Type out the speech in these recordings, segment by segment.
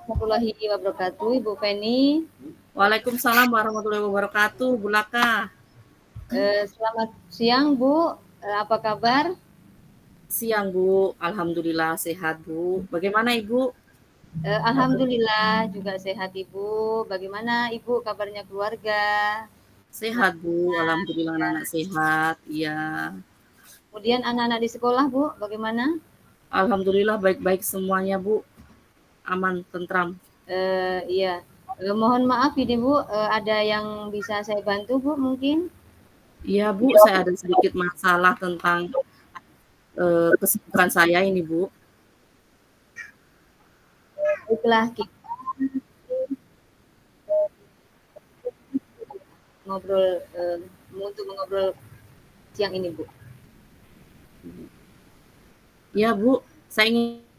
Warahmatullahi wabarakatuh, Ibu Feni. Waalaikumsalam warahmatullahi wabarakatuh, Bu Laka. Selamat siang, Bu. Apa kabar? Siang, Bu. Alhamdulillah sehat, Bu. Bagaimana Ibu? Alhamdulillah juga sehat, Ibu. Bagaimana Ibu kabarnya keluarga? Sehat, Bu. Alhamdulillah Ya. anak sehat. Iya. Kemudian anak-anak di sekolah, Bu, bagaimana? Alhamdulillah baik-baik semuanya, Bu. Aman, tentram. Iya. Mohon maaf ini, Bu. Ada yang bisa saya bantu, Bu, mungkin? Iya, Bu. Saya ada sedikit masalah tentang kesibukan saya ini, Bu. Baiklah, kita ngobrol untuk mengobrol siang ini, Bu. Iya, Bu. Saya ingin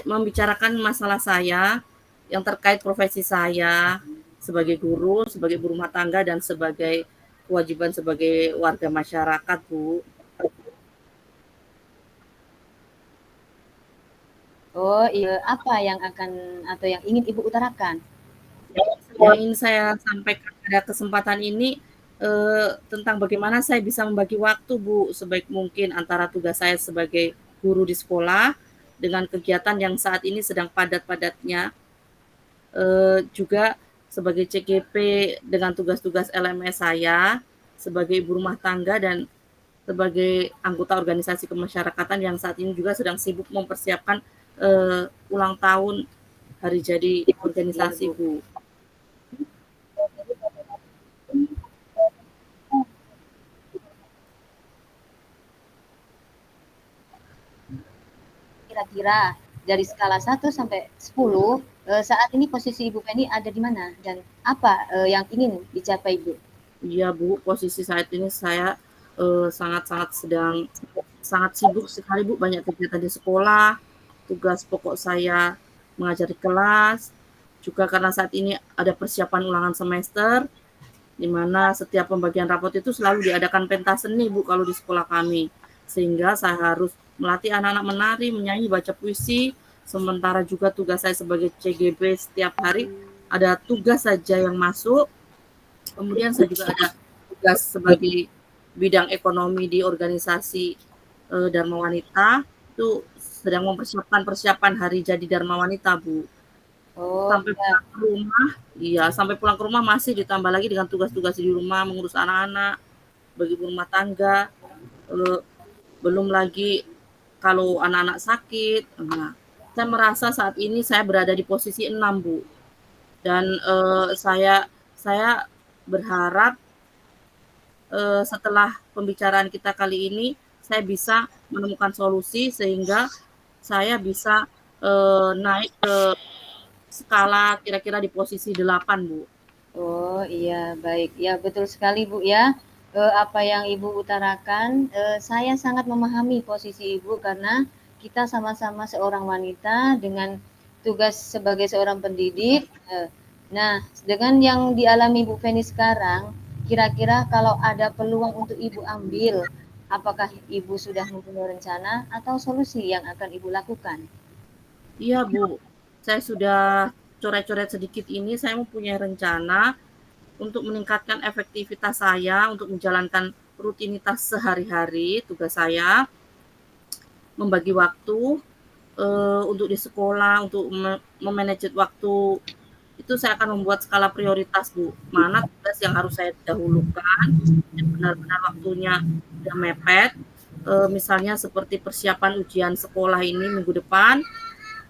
membicarakan masalah saya yang terkait profesi saya sebagai guru, sebagai ibu rumah tangga, dan sebagai kewajiban sebagai warga masyarakat, Bu. Oh, iya. Apa yang akan atau yang ingin Ibu utarakan? Yang ingin saya sampaikan pada kesempatan ini tentang bagaimana saya bisa membagi waktu, Bu, sebaik mungkin antara tugas saya sebagai guru di sekolah dengan kegiatan yang saat ini sedang padat-padatnya, juga sebagai CGP dengan tugas-tugas LMS saya sebagai ibu rumah tangga dan sebagai anggota organisasi kemasyarakatan yang saat ini juga sedang sibuk mempersiapkan ulang tahun hari jadi Iya, organisasi, Bu. Bu. Kira-kira dari skala 1 sampai 10, saat ini posisi Ibu Feni ada di mana dan apa yang ingin dicapai, Bu? Iya, Bu, posisi saat ini saya sangat-sangat sedang sangat sibuk sekali, Bu, banyak kegiatan di sekolah, tugas pokok saya mengajar di kelas, juga karena saat ini ada persiapan ulangan semester, di mana setiap pembagian rapot itu selalu diadakan pentas seni, Bu, kalau di sekolah kami. Sehingga saya harus melatih anak-anak menari, menyanyi, baca puisi, sementara juga tugas saya sebagai CGB setiap hari ada tugas saja yang masuk. Kemudian saya juga ada tugas sebagai bidang ekonomi di organisasi Dharma Wanita, itu sedang mempersiapkan persiapan hari jadi Dharma Wanita, Bu. Oh, Sampai iya. pulang ke rumah, iya, sampai pulang ke rumah masih ditambah lagi dengan tugas-tugas di rumah, mengurus anak-anak, bagi ibu rumah tangga, eee, belum lagi kalau anak-anak sakit. Nah, saya merasa saat ini saya berada di posisi 6, Bu. Dan saya berharap setelah pembicaraan kita kali ini, saya bisa menemukan solusi sehingga saya bisa naik ke skala kira-kira di posisi 8, Bu. Oh, iya, baik. Ya, betul sekali, Bu, ya. Apa yang Ibu utarakan, saya sangat memahami posisi Ibu karena kita sama-sama seorang wanita dengan tugas sebagai seorang pendidik. Nah, dengan yang dialami Ibu Feni sekarang, kira-kira kalau ada peluang untuk Ibu ambil, apakah Ibu sudah mempunyai rencana atau solusi yang akan Ibu lakukan? Iya, Bu. Saya sudah coret-coret sedikit ini, saya mempunyai rencana untuk meningkatkan efektivitas saya untuk menjalankan rutinitas sehari-hari tugas saya, membagi waktu untuk di sekolah, untuk memanage waktu. Itu saya akan membuat skala prioritas, Bu. Mana tugas yang harus saya dahulukan, yang benar-benar waktunya sudah mepet, misalnya seperti persiapan ujian sekolah ini minggu depan,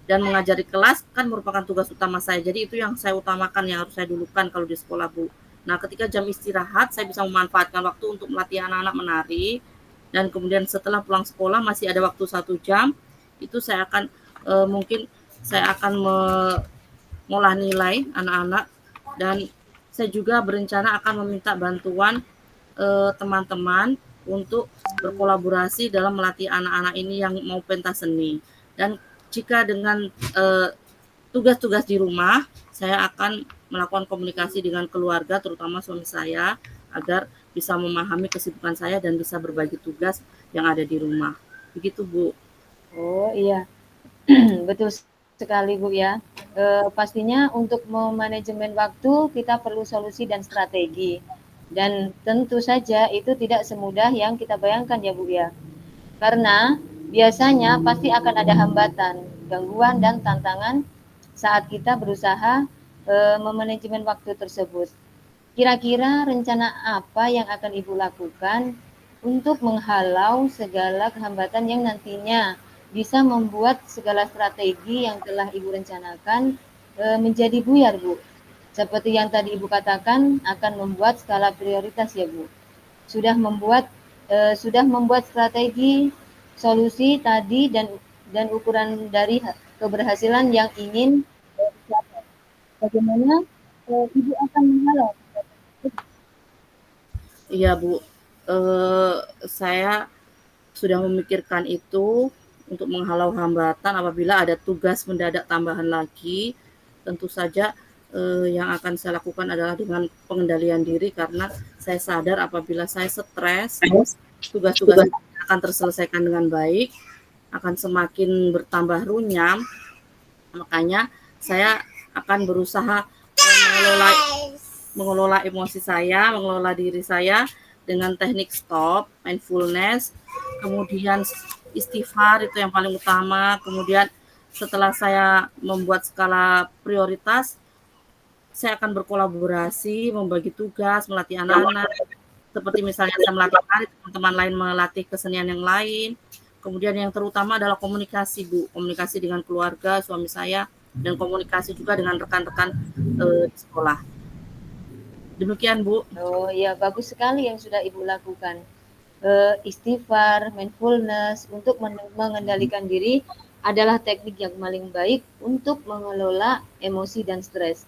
dan mengajari kelas kan merupakan tugas utama saya. Jadi itu yang saya utamakan, yang harus saya dulukan kalau di sekolah, Bu. Nah, ketika jam istirahat, saya bisa memanfaatkan waktu untuk melatih anak-anak menari, dan kemudian setelah pulang sekolah masih ada waktu 1 jam, itu saya akan mungkin saya akan mengolah nilai anak-anak, dan saya juga berencana akan meminta bantuan teman-teman untuk berkolaborasi dalam melatih anak-anak ini yang mau pentas seni. Dan jika dengan tugas-tugas di rumah, saya akan melakukan komunikasi dengan keluarga, terutama suami saya, agar bisa memahami kesibukan saya dan bisa berbagi tugas yang ada di rumah. Begitu, Bu. Oh, iya. Betul sekali, Bu, ya. Pastinya untuk memanajemen waktu kita perlu solusi dan strategi. Dan tentu saja itu tidak semudah yang kita bayangkan ya Bu ya. Karena biasanya pasti akan ada hambatan, gangguan dan tantangan saat kita berusaha memanajemen waktu tersebut. Kira-kira rencana apa yang akan Ibu lakukan untuk menghalau segala hambatan yang nantinya bisa membuat segala strategi yang telah Ibu rencanakan menjadi buyar, Bu? Seperti yang tadi Ibu katakan akan membuat skala prioritas ya, Bu. Sudah membuat strategi, solusi tadi dan ukuran dari keberhasilan yang ingin dicapai. Bagaimana Ibu akan menghalau? Iya, Bu. Saya sudah memikirkan itu untuk menghalau hambatan apabila ada tugas mendadak tambahan lagi. Tentu saja yang akan saya lakukan adalah dengan pengendalian diri karena saya sadar apabila saya stres, tugas-tugas akan terselesaikan dengan baik, akan semakin bertambah runyam. Makanya saya akan berusaha mengelola emosi saya, mengelola diri saya dengan teknik stop, mindfulness, kemudian istighfar itu yang paling utama. Kemudian setelah saya membuat skala prioritas, saya akan berkolaborasi, membagi tugas, melatih anak-anak. Seperti misalnya saya melatih tari, teman-teman lain melatih kesenian yang lain. Kemudian yang terutama adalah komunikasi, Bu. Komunikasi dengan keluarga, suami saya, dan komunikasi juga dengan rekan-rekan di sekolah. Demikian, Bu. Oh ya, bagus sekali yang sudah Ibu lakukan. Istighfar, mindfulness untuk mengendalikan diri adalah teknik yang paling baik untuk mengelola emosi dan stres.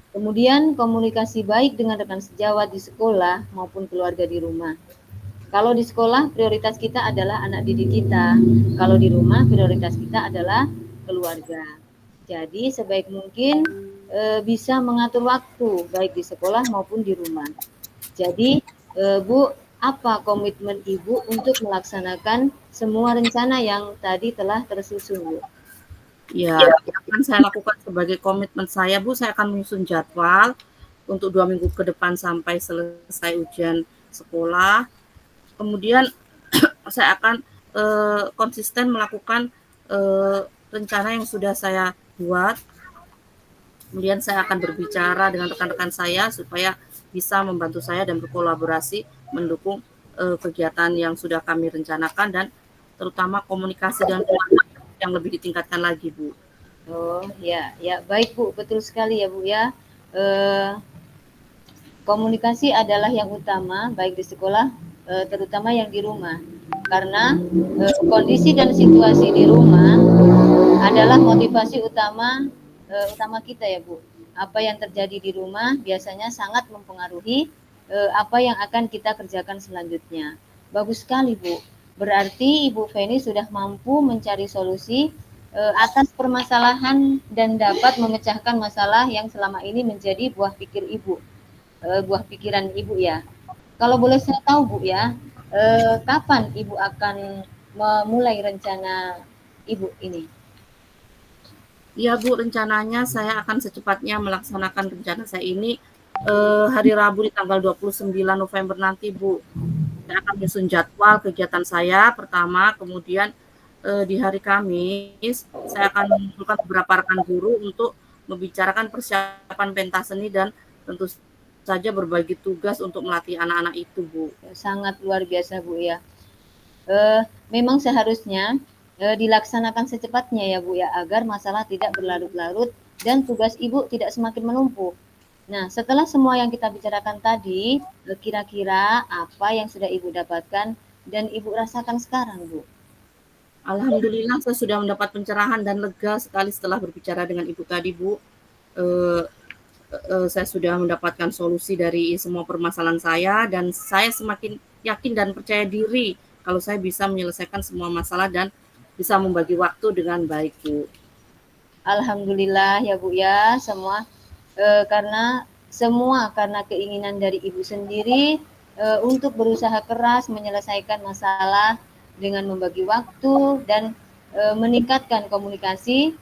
Kemudian komunikasi baik dengan rekan sejawat di sekolah maupun keluarga di rumah. Kalau di sekolah prioritas kita adalah anak didik kita. Kalau di rumah prioritas kita adalah keluarga. Jadi sebaik mungkin bisa mengatur waktu baik di sekolah maupun di rumah. Jadi Bu, apa komitmen Ibu untuk melaksanakan semua rencana yang tadi telah tersusun, Bu? Ya, yang akan saya lakukan sebagai komitmen saya, Bu, saya akan menyusun jadwal untuk 2 minggu ke depan sampai selesai ujian sekolah. Kemudian saya akan konsisten melakukan rencana yang sudah saya buat. Kemudian saya akan berbicara dengan rekan-rekan saya supaya bisa membantu saya dan berkolaborasi mendukung kegiatan yang sudah kami rencanakan dan terutama komunikasi dengan keluarga yang lebih ditingkatkan lagi, Bu. Oh ya, ya baik Bu, betul sekali ya Bu ya. Eh, Komunikasi adalah yang utama baik di sekolah, terutama yang di rumah. Karena kondisi dan situasi di rumah adalah motivasi utama kita ya Bu. Apa yang terjadi di rumah biasanya sangat mempengaruhi apa yang akan kita kerjakan selanjutnya. Bagus sekali Bu. Berarti Ibu Feni sudah mampu mencari solusi atas permasalahan dan dapat memecahkan masalah yang selama ini menjadi buah pikir Ibu, buah pikiran Ibu ya. Kalau boleh saya tahu Bu ya, kapan Ibu akan memulai rencana Ibu ini? Iya, Bu, rencananya saya akan secepatnya melaksanakan rencana saya ini hari Rabu di tanggal 29 November nanti, Bu. Saya akan menyusun jadwal kegiatan saya pertama, kemudian di hari Kamis saya akan mengumpulkan beberapa rekan guru untuk membicarakan persiapan pentas seni dan tentu saja berbagi tugas untuk melatih anak-anak itu, Bu. Sangat luar biasa Bu ya. Memang seharusnya dilaksanakan secepatnya ya Bu ya, agar masalah tidak berlarut-larut dan tugas Ibu tidak semakin menumpuk. Nah, setelah semua yang kita bicarakan tadi, kira-kira apa yang sudah Ibu dapatkan dan Ibu rasakan sekarang, Bu? Alhamdulillah saya sudah mendapat pencerahan dan lega sekali setelah berbicara dengan Ibu tadi, Bu. Eh, saya sudah mendapatkan solusi dari semua permasalahan saya dan saya semakin yakin dan percaya diri kalau saya bisa menyelesaikan semua masalah dan bisa membagi waktu dengan baik, Bu. Alhamdulillah ya Bu ya, karena keinginan dari Ibu sendiri untuk berusaha keras menyelesaikan masalah dengan membagi waktu dan meningkatkan komunikasi